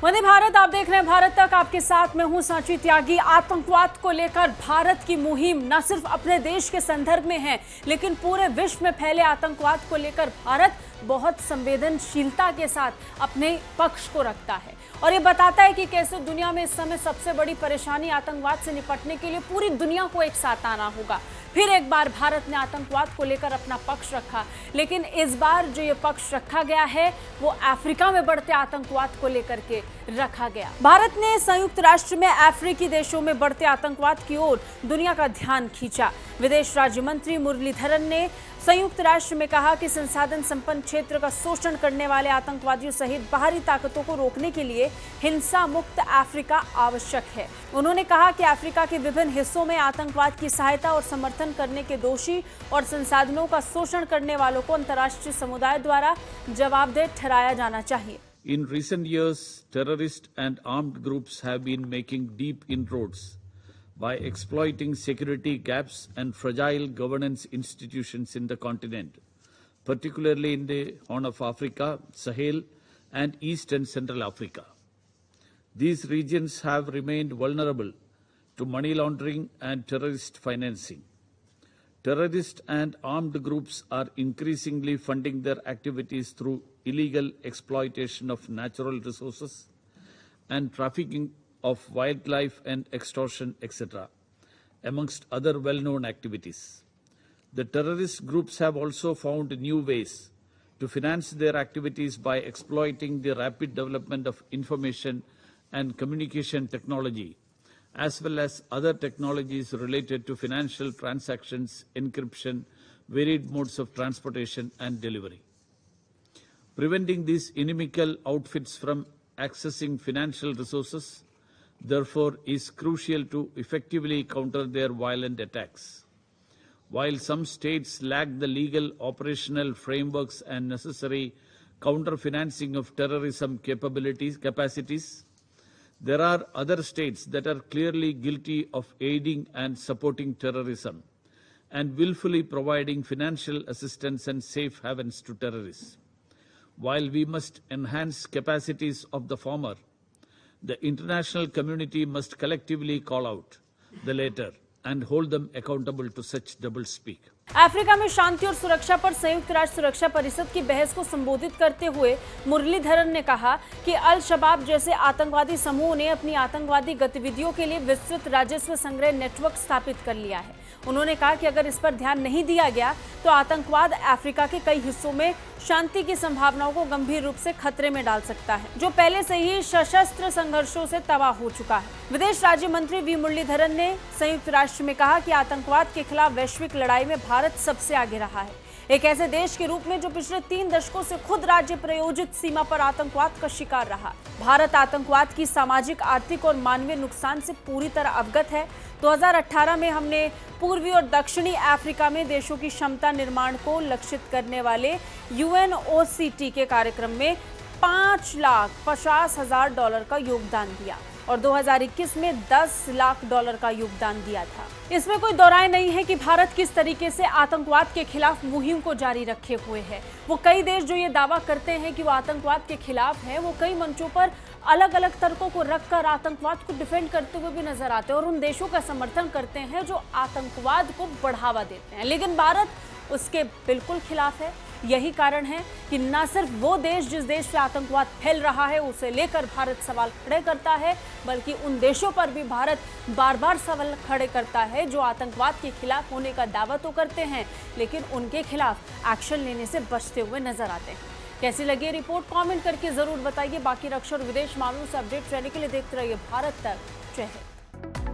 वंदे भारत, आप देख रहे हैं भारत तक। आपके साथ मैं हूं सांची त्यागी। आतंकवाद को लेकर भारत की मुहिम न सिर्फ अपने देश के संदर्भ में है, लेकिन पूरे विश्व में फैले आतंकवाद को लेकर भारत बहुत संवेदनशीलता के साथ अपने पक्ष को रखता है और ये बताता है कि कैसे दुनिया में इस समय सबसे बड़ी परेशानी आतंकवाद से निपटने के लिए पूरी दुनिया को एक साथ आना होगा। फिर एक बार भारत ने आतंकवाद को लेकर अपना पक्ष रखा, लेकिन इस बार जो ये पक्ष रखा गया है वो अफ्रीका में बढ़ते आतंकवाद को लेकर के रखा गया। भारत ने संयुक्त राष्ट्र में अफ्रीकी देशों में बढ़ते आतंकवाद की ओर दुनिया का ध्यान खींचा। विदेश राज्य मंत्री मुरलीधरन ने संयुक्त राष्ट्र में कहा कि संसाधन संपन्न क्षेत्र का शोषण करने वाले आतंकवादियों सहित बाहरी ताकतों को रोकने के लिए हिंसा मुक्त अफ्रीका आवश्यक है। उन्होंने कहा कि अफ्रीका के विभिन्न हिस्सों में आतंकवाद की सहायता और समर्थन करने के दोषी और संसाधनों का शोषण करने वालों को अंतर्राष्ट्रीय समुदाय द्वारा जवाबदेह ठहराया जाना चाहिए। In recent years, terrorists and armed groups have been making deep inroads by exploiting security gaps and fragile governance institutions in the continent, particularly in the Horn of Africa, Sahel, and East and Central Africa. These regions have remained vulnerable to money laundering and terrorist financing. Terrorists and armed groups are increasingly funding their activities through illegal exploitation of natural resources and trafficking of wildlife and extortion, etc., amongst other well-known activities. The terrorist groups have also found new ways to finance their activities by exploiting the rapid development of information and communication technology, as well as other technologies related to financial transactions, encryption, varied modes of transportation and delivery. Preventing these inimical outfits from accessing financial resources, therefore, is crucial to effectively counter their violent attacks. While some states lack the legal operational frameworks and necessary counter-financing of terrorism capacities, there are other states that are clearly guilty of aiding and supporting terrorism and willfully providing financial assistance and safe havens to terrorists. While we must enhance capacities of the former, the international community must collectively call out the latter and hold them accountable to such doublespeak. Africa में शांति और सुरक्षा पर संयुक्त राष्ट्र सुरक्षा परिषद की बहस को संबोधित करते हुए मुरलीधरन ने कहा कि अल शबाब जैसे आतंकवादी समूह ने अपनी आतंकवादी गतिविधियों के लिए विस्तृत राजस्व संग्रह नेटवर्क स्थापित कर लिया है। उन्होंने कहा कि अगर इस पर ध्यान नहीं दिया गया तो आतंकवाद अफ्रीका के कई हिस्सों में शांति की संभावनाओं को गंभीर रूप से खतरे में डाल सकता है, जो पहले से ही सशस्त्र संघर्षों से तबाह हो चुका है। विदेश राज्य मंत्री वी मुरलीधरन ने संयुक्त राष्ट्र में कहा कि आतंकवाद के खिलाफ वैश्विक लड़ाई में भारत सबसे आगे रहा है, एक ऐसे देश के रूप में जो पिछले 3 दशकों से खुद राज्य प्रायोजित सीमा पर आतंकवाद का शिकार रहा। भारत आतंकवाद की सामाजिक, आर्थिक और मानवीय नुकसान से पूरी तरह अवगत है। 2018 में हमने पूर्वी और दक्षिणी अफ्रीका में देशों की क्षमता निर्माण को लक्षित करने वाले UNOCT के कार्यक्रम में $5,50,000 का योगदान दिया और 2021 में $10 लाख का योगदान दिया था। इसमें कोई दौराय नहीं है कि भारत किस तरीके से आतंकवाद के खिलाफ मुहिम को जारी रखे हुए है। वो कई देश जो ये दावा करते हैं कि वो आतंकवाद के खिलाफ है, वो कई मंचों पर अलग अलग तर्कों को रखकर आतंकवाद को डिफेंड करते हुए भी नजर आते हैं और उन देशों का समर्थन करते हैं जो आतंकवाद को बढ़ावा देते हैं, लेकिन भारत उसके बिल्कुल खिलाफ है। यही कारण है कि न सिर्फ वो देश जिस देश से आतंकवाद फैल रहा है उसे लेकर भारत सवाल खड़े करता है, बल्कि उन देशों पर भी भारत बार बार सवाल खड़े करता है जो आतंकवाद के खिलाफ होने का दावा तो करते हैं, लेकिन उनके खिलाफ एक्शन लेने से बचते हुए नजर आते हैं। कैसी लगी रिपोर्ट कमेंट करके जरूर बताइए। बाकी रक्षा और विदेश मामलों से अपडेट रहने के लिए देखते रहिए भारत तक। जय हिंद।